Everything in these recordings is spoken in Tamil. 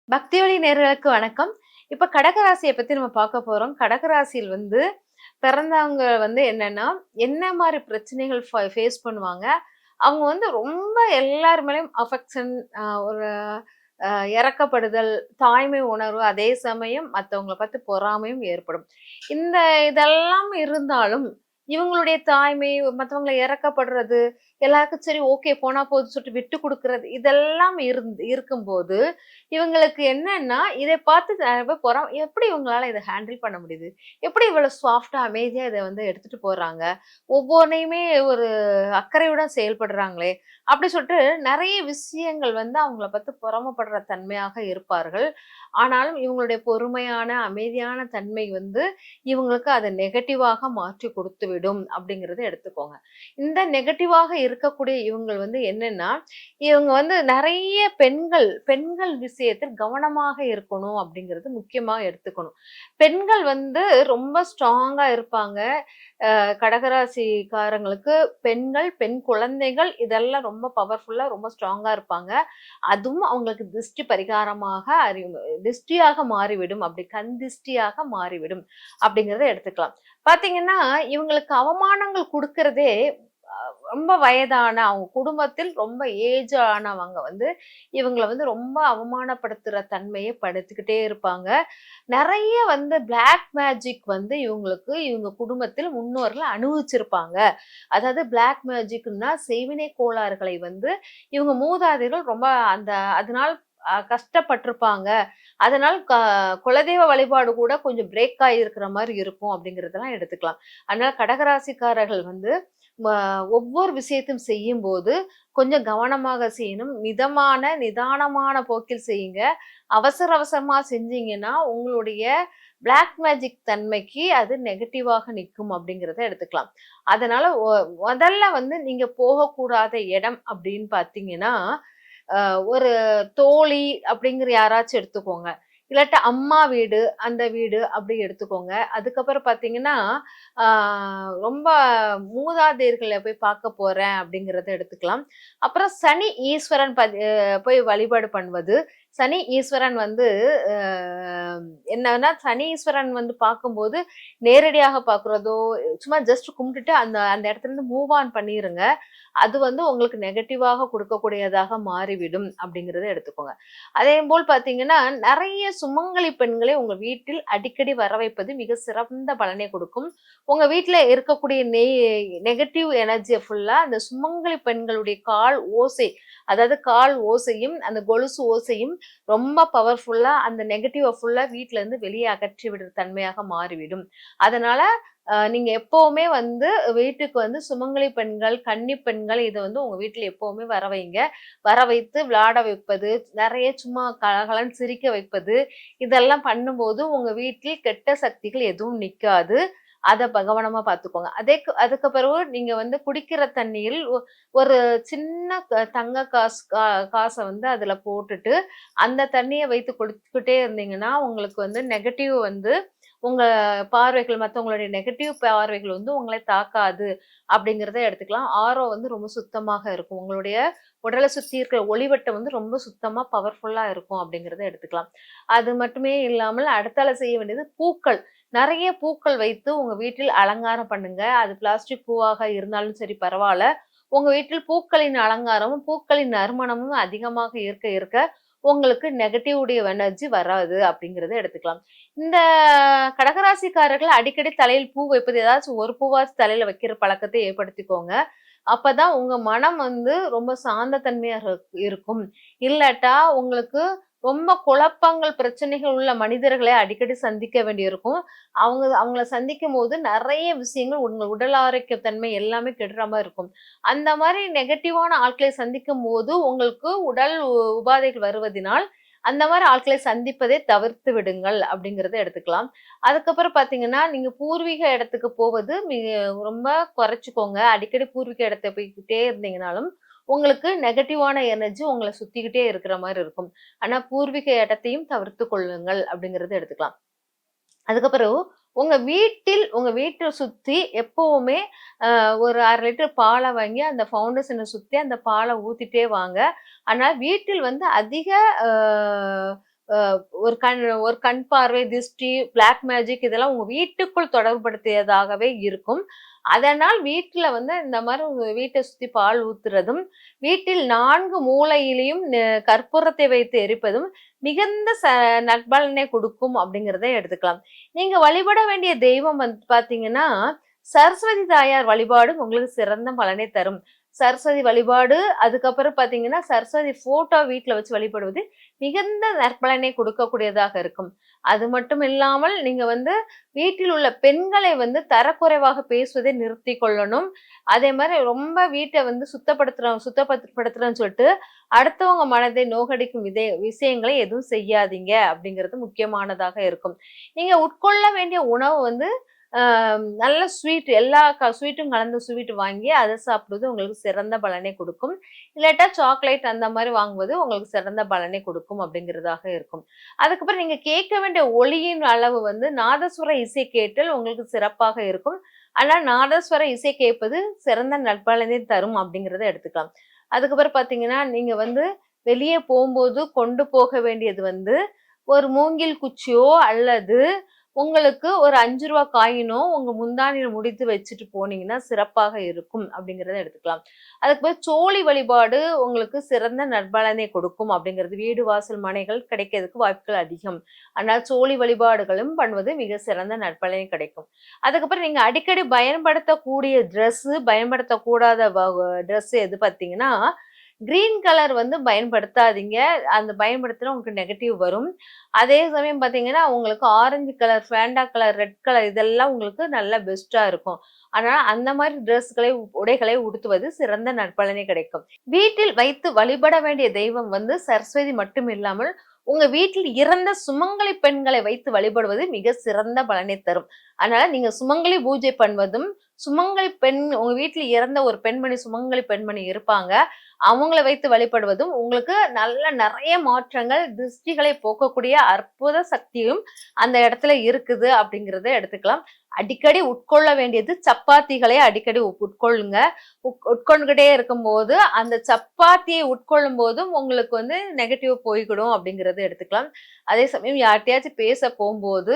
பக்தியொலி நேயர்களுக்கு வணக்கம். இப்ப கடகராசிய பத்தி நம்ம பார்க்க போறோம். கடகராசியில் பிறந்தவங்க என்னன்னா, என்ன மாரி பிரச்சனைகள் ஃபேஸ் பண்ணுவாங்க? அவங்க ரொம்ப எல்லார் மேலயும் அஃபெக்ஷன் ஒரு அ இரக்கப்படுதல், தாய்மை உணர்வு, அதே சமயம் மத்தவங்கள பார்த்து பொறாமையும் ஏற்படும். இந்த இதெல்லாம் இருந்தாலும், இவங்களுடைய தாய்மை, மத்தவங்கள இரக்கப்படுறது, எல்லாருக்கும் சரி ஓகே போனா போதுன்னு சொல்லிட்டு விட்டு குடுக்குறது, இதெல்லாம் இருக்கும்போது இவங்களுக்கு என்னன்னா, இதை பார்த்து நெறைய பேர் எப்படி இவங்களால இத ஹேண்டில் பண்ண முடியுது? எப்படி இவ்வளவு சாஃப்ட்டா, அமைதியா இத எடுத்துட்டு போறாங்க? ஒவ்வொன்னையுமே ஒரு அக்கறையுடன் செயல்படுறாங்களே! அப்படி சொல்லிட்டு நெறைய விஷயங்கள் அவங்கள பார்த்து பொறாமைப்படுற தன்மையாக இருப்பார்கள். ஆனாலும் இவங்களுடைய பொறுமையான, அமைதியான தன்மை இவங்களுக்கு அத நெகட்டிவாக மாற்றி குடுத்துவிடும் அப்படிங்கிறத எடுத்துக்கோங்க. இந்த நெகட்டிவாக இருக்கக்கூடிய இவங்கள் என்னன்னா, இவங்க நெறைய பெண்கள் விஷயத்தில் கவனமாக இருக்கணும் அப்படிங்கிறது முக்கியமா எடுத்துக்கணும். பெண்கள் ரொம்ப ஸ்ட்ராங்கா இருப்பாங்க. கடகராசிக்காரங்களுக்கு பெண்கள், பெண் குழந்தைகள் இதெல்லாம் ரொம்ப பவர்ஃபுல்லா, ரொம்ப ஸ்ட்ராங்கா இருப்பாங்க. அதுவும் அவங்களுக்கு திருஷ்டி பரிகாரமாக திஷ்டியாக மாறிவிடும். அப்படி கண் திஷ்டியாக மாறிவிடும் அப்படிங்கிறத எடுத்துக்கலாம். பார்த்தீங்கன்னா, இவங்களுக்கு அவமானங்கள் குடுக்கிறதே ரொம்ப வயதான அவங்க குடும்பத்தில் ரொம்ப ஏஜ் ஆனவங்க இவங்கள ரொம்ப அவமானப்படுத்துற தன்மையை படுத்திக்கிட்டே இருப்பாங்க. நெறைய பிளாக் மேஜிக் இவங்க குடும்பத்தில் முன்னோர்கள் அனுபவிச்சிருப்பாங்க. அதாவது பிளாக் மேஜிக்ன்னா செய்வினை கோளாறுகளை இவங்க மூதாதையர்கள் ரொம்ப அதனால் கஷ்டப்பட்டுருப்பாங்க. அதனால குலதெய்வ வழிபாடு கூட கொஞ்சம் பிரேக் ஆகியிருக்கிற மாரி இருக்கும் அப்படிங்கிறதெல்லாம் எடுத்துக்கலாம். அதனால கடகராசிக்காரர்கள் ம ஒவ்வொரு விஷயத்தையும் செய்யும்போது கொஞ்சம் கவனமாக செய்யணும். நிதானமான போக்கில் செய்யுங்க. அவசர அவசரமா செஞ்சீங்கன்னா, உங்களுடைய பிளாக் மேஜிக் தன்மைக்கு அது நெகட்டிவாக நிக்கும் அப்படிங்கிறத எடுத்துக்கலாம். அதனால முதல்ல நீங்க போகக்கூடாத இடம் அப்படின்னு பார்த்தீங்கன்னா, ஒரு தோழி அப்படிங்கிற யாராச்சும் எடுத்துக்கோங்க. இல்லாட்டா அம்மா வீடு, அந்த வீடு அப்படி எடுத்துக்கோங்க. அதுக்கப்புறம் பார்த்தீங்கன்னா, ஆ ரொம்ப மூதாதையர்கள போய் பார்க்க போறேன் அப்படிங்கிறத எடுத்துக்கலாம். அப்புறம் சனி ஈஸ்வரன் போய் வழிபாடு பண்ணுவது. சனி ஈஸ்வரன் அ என்னன்னா, சனி ஈஸ்வரன் பார்க்கும்போது நேரடியாக பார்க்குறதோ, சும்மா ஜஸ்ட் கும்பிட்டுட்டு அந்த அந்த இடத்துலருந்து மூவ் ஆன் பண்ணிருங்க. அது உங்களுக்கு நெகட்டிவாக குடுக்கக்கூடியதாக மாறிவிடும் அப்படிங்கிறத எடுத்துக்கோங்க. அதேபோல் பார்த்தீங்கன்னா, நெறைய சுமங்கலி பெண்களை உங்க வீட்டில் அடிக்கடி வர வைப்பது மிக சிறந்த பலனை கொடுக்கும். உங்க வீட்ல இருக்கக்கூடிய நெகட்டிவ் எனர்ஜிய ஃபுல்லா அந்த சுமங்கலி பெண்களுடைய கால் ஓசை, அதாவது கால் ஓசையும், அந்த கொலுசு ஓசையும் ரொம்ப பவர்ஃபுல்லா அந்த நெகட்டிவ ஃபுல்லா வீட்ல இருந்து வெளியே அகற்றி விடுற தன்மையாக மாறிவிடும். அதனால நீங்க எப்பவுமே வீட்டுக்கு சுமங்கலி பெண்கள், கன்னி பெண்கள் இத உங்க வீட்ல எப்பவுமே வர வைங்க. வர வைத்து விளையாட வைப்பது, நெறைய சும்மா கலகலன்னு சிரிக்க வைப்பது, இதெல்லாம் பண்ணும்போது உங்க வீட்டில் கெட்ட சக்திகள் எதுவும் நிக்காது. அத கவனமா பார்த்துக்கோங்க. அதுக்கு பிறகு நீங்க குடிக்கிற தண்ணீயில் ஒரு சின்ன தங்க காச அதுல போட்டுட்டு, அந்த தண்ணீய வைத்து குடிச்சுக்கிட்டே இருந்தீங்கன்னா, உங்களுக்கு நெகட்டிவ் உங்க பார்வைகள் மத்தவங்களுடைய நெகட்டிவ் பார்வைகள் உங்கள தாக்காது அப்படிங்கிறத எடுத்துக்கலாம். ஆரோ ரொம்ப சுத்தமாக இருக்கும். உங்களுடைய உடல சுத்தி இருக்கிற ஒளிவட்டம் ரொம்ப சுத்தமா பவர்ஃபுல்லா இருக்கும் அப்படிங்கிறத எடுத்துக்கலாம். அது மட்டுமே இல்லாமல் அடுத்தால செய்ய வேண்டியது பூக்கள். நெறைய பூக்கள் வைத்து உங்க வீட்டில் அலங்காரம் பண்ணுங்க. அது பிளாஸ்டிக் பூவாக இருந்தாலும் சரி பரவால்ல. உங்க வீட்டில் பூக்களின் அலங்காரமும், பூக்களின் நறுமணமும் அதிகமாக இருக்க இருக்க உங்களுக்கு நெகட்டிவ் உடைய எனர்ஜி வராது அப்படிங்கிறத எடுத்துக்கலாம். இந்த கடகராசிக்காரர்கள் அடிக்கடி தலையில் பூ வைப்பது ஏதாச்சும் ஒரு பூவாச்சும் தலையில வைக்கிற பழக்கத்தை ஏற்படுத்திக்கோங்க. அப்பதான் உங்க மனம் ரொம்ப சாந்த தன்மையாக இருக்கும். இல்லாட்டா உங்களுக்கு ரொம்ப குழப்பங்கள், பிரச்சனைகள் உள்ள மனிதர்களை அடிக்கடி சந்திக்க வேண்டியிருக்கும். அவங்கள சந்திக்கும்போது நெறைய விஷயங்கள் உங்க உடல் ஆரோக்கிய தன்மை எல்லாமே கெடுற மாரி இருக்கும். அந்த மாரி நெகட்டிவான ஆட்களை சந்திக்கும்போது உங்களுக்கு உடல் உபாதைகள் வருவதினால், அந்த மாரி ஆட்களை சந்திப்பதை தவிர்த்து விடுங்கள் அப்படிங்கிறத எடுத்துக்கலாம். அதுக்கப்புறம் பார்த்தீங்கன்னா, நீங்க பூர்வீக இடத்துக்கு போவது ரொம்ப குறைச்சுக்கோங்க. அடிக்கடி பூர்வீக இடத்த போய்க்கிட்டே இருந்தீங்கனாலும், உங்களுக்கு நெகட்டிவான எனர்ஜி உங்கள சுத்திக்கிட்டே இருக்கிற மாரி இருக்கும். ஆனா பூர்வீக இடத்தையும் தவிர்த்துக் கொள்ளுங்கள் அப்படிங்கிறத எடுத்துக்கலாம். அதுக்கப்புறம் உங்க வீட்ட சுத்தி எப்பவுமே ஒரு 1/2 லிட்டர் பால வாங்கி அந்த ஃபவுண்டேஷன சுத்தி அந்த பால ஊத்திட்டே வாங்க. ஆனா வீட்டில் அதிக அ ஒரு கண் பார்வை, திருஷ்டி, பிளாக் மேஜிக் இதெல்லாம் உங்க வீட்டுக்குள் தொடர்புபடுத்தியதாகவே இருக்கும். அதனால் வீட்ல வந்து இந்த மாரி உங்க வீட்ட சுத்தி பால் ஊத்துறதும், வீட்டில் 4 மூலையிலும் கற்பூரத்தை வைத்து எரிப்பதும் மிகுந்த நற்பலனை குடுக்கும் அப்படிங்கிறத எடுத்துக்கலாம். நீங்க வழிபட வேண்டிய தெய்வம் வந்து பார்த்தீங்கன்னா, சரஸ்வதி தாயார் வழிபாடு உங்களுக்கு சிறந்த பலனை தரும். சரஸ்வதி வழிபாடு, அதுக்கப்புறம் பார்த்தீங்கன்னா, சரஸ்வதி ஃபோட்டோ வீட்ல வச்சு வழிபடுவது மிகுந்த நற்பலனை கொடுக்கக்கூடியதாக இருக்கும். அது மட்டும் இல்லாமல், நீங்க வந்து வீட்டில் உள்ள பெண்களை வந்து தரக்குறைவாக பேசுவதை நிறுத்திக் கொள்ளணும். அதே மாரி ரொம்ப வீட்ட வந்து சுத்தப்படுத்துறோம்ன்னு சொல்லிட்டு, அடுத்தவங்க மனதை நோகடிக்கும் விஷயங்களை எதுவும் செய்யாதீங்க அப்படிங்கிறது முக்கியமானதாக இருக்கும். நீங்க உட்கொள்ள வேண்டிய உணவு வந்து நல்ல ஸ்வீட் எல்லா ஸ்வீட்டும் கலந்த ஸ்வீட் வாங்கி அதை சாப்பிடுவது உங்களுக்கு சிறந்த பலனை கொடுக்கும். இல்லாட்டா சாக்லேட் அந்த மாதிரி வாங்குவது உங்களுக்கு சிறந்த பலனை கொடுக்கும் அப்படிங்கிறதாக இருக்கும். அதுக்கப்புறம் நீங்க கேட்க வேண்டிய ஒலியின் அளவு வந்து நாதஸ்வர இசை கேட்டல் உங்களுக்கு சிறப்பாக இருக்கும். ஆனால் நாதஸ்வர இசை கேட்பது சிறந்த நற்பலனை தரும் அப்படிங்கிறத எடுத்துக்கலாம். அதுக்கப்புறம் பார்த்தீங்கன்னா, நீங்க வந்து வெளியே போகும்போது கொண்டு போக வேண்டியது வந்து ஒரு மூங்கில் குச்சியோ அல்லது உங்களுக்கு ஒரு ரூ. 5 காயினோ உங்க முந்தானையில முடித்து வச்சுட்டு போனீங்கன்னா சிறப்பாக இருக்கும் அப்படிங்கிறத எடுத்துக்கலாம். அதுக்கு போய் சோழி வழிபாடு உங்களுக்கு சிறந்த நற்பலனை கொடுக்கும் அப்படிங்கிறது. வீடு வாசல் மனைகள் கிடைக்கிறதுக்கு வாய்ப்புகள் அதிகம். ஆனால் சோழி வழிபாடுகளும் பண்ணுவது மிக சிறந்த நற்பலனை கிடைக்கும். அதுக்கப்புறம் நீங்க அடிக்கடி பயன்படுத்தக்கூடிய பயன்படுத்தக்கூடாத ட்ரெஸ் எது பார்த்தீங்கன்னா, கிரீன் கலர் வந்து பயன்படுத்தாதீங்க. அந்த பயன்படுத்தினா உங்களுக்கு நெகட்டிவ் வரும். அதே சமயம் பார்த்தீங்கன்னா, உங்களுக்கு orange colour, Fanta colour, red colour இதெல்லாம் உங்களுக்கு நல்ல பெஸ்ட்டா இருக்கும். அதனால அந்த மாரி உடைகளை உடுத்துவது சிறந்த நற்பலனை கிடைக்கும். வீட்டில் வைத்து வழிபட வேண்டிய தெய்வம் வந்து சரஸ்வதி மட்டும் இல்லாமல், உங்க வீட்டில் இறந்த சுமங்கலி பெண்களை வைத்து வழிபடுவது மிக சிறந்த பலனை தரும். அதனால நீங்க சுமங்கலி பூஜை பண்ணுவதும், சுமங்கலி பெண் உங்க வீட்டில் இறந்த ஒரு பெண்மணி சுமங்கலி பெண்மணி இருப்பாங்க. அவங்கள வைத்து வழிபடுவதும் உங்களுக்கு நிறைய மாற்றங்கள், திருஷ்டிகளை போக்கக்கூடிய அற்புத சக்தியும் அந்த இடத்துல இருக்குது அப்படிங்கிறத எடுத்துக்கலாம். அடிக்கடி உட்கொள்ள வேண்டியது சப்பாத்திகளை அடிக்கடி உட்கொள்ளுங்க. உட்கொண்டுகிட்டே இருக்கும்போது அந்த சப்பாத்தியை உட்கொள்ளும் போதும் உங்களுக்கு வந்து நெகட்டிவ் போய்கிடும் அப்படிங்கிறத எடுத்துக்கலாம். அதே சமயம் யார்கிட்டயாச்சும் பேச போகும்போது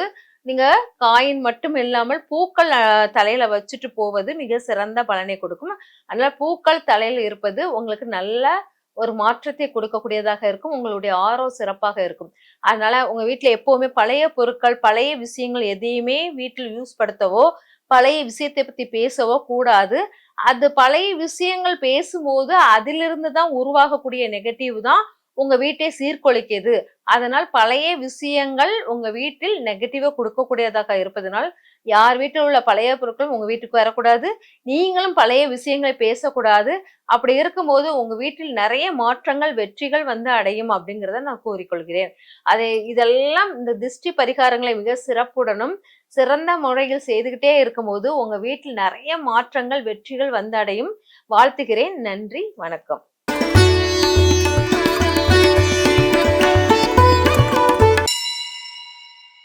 நீங்க காயின் மட்டும் இல்லாமல் பூக்கள் தலையில வச்சுட்டு போவது மிக சிறந்த பலனை கொடுக்கும். அதனால பூக்கள் தலையில இருப்பது உங்களுக்கு நல்ல ஒரு மாற்றத்தை கொடுக்கக்கூடியதாக இருக்கும். உங்களுடைய ஆரோக்கியம் சிறப்பாக இருக்கும். அதனால உங்க வீட்டுல எப்பவுமே பழைய பொருட்கள், பழைய விஷயங்கள் எதையுமே வீட்டில் யூஸ் படுத்தவோ, பழைய விஷயத்தை பத்தி பேசவோ கூடாது. அது பழைய விஷயங்கள் பேசும்போது அதிலிருந்து தான் உருவாகக்கூடிய நெகட்டிவ் தான் உங்க வீட்டை சீர்குலைக்குது. அதனால் பழைய விஷயங்கள் உங்க வீட்டில் நெகட்டிவா கொடுக்கக்கூடியதாக இருப்பதனால், யார் வீட்டில் உள்ள பழைய பொருட்களும் உங்க வீட்டுக்கு வரக்கூடாது. நீங்களும் பழைய விஷயங்களை பேசக்கூடாது. அப்படி இருக்கும்போது உங்க வீட்டில் நிறைய மாற்றங்கள், வெற்றிகள் வந்து அடையும் அப்படிங்கிறத நான் கூறிக்கொள்கிறேன். இதெல்லாம் இந்த திருஷ்டி பரிகாரங்களை மிக சிறப்புடனும், சிறந்த முறையில் செய்துகிட்டே இருக்கும்போது உங்க வீட்டில் நிறைய மாற்றங்கள், வெற்றிகள் வந்து அடையும். வாழ்த்துகிறேன். நன்றி. வணக்கம்.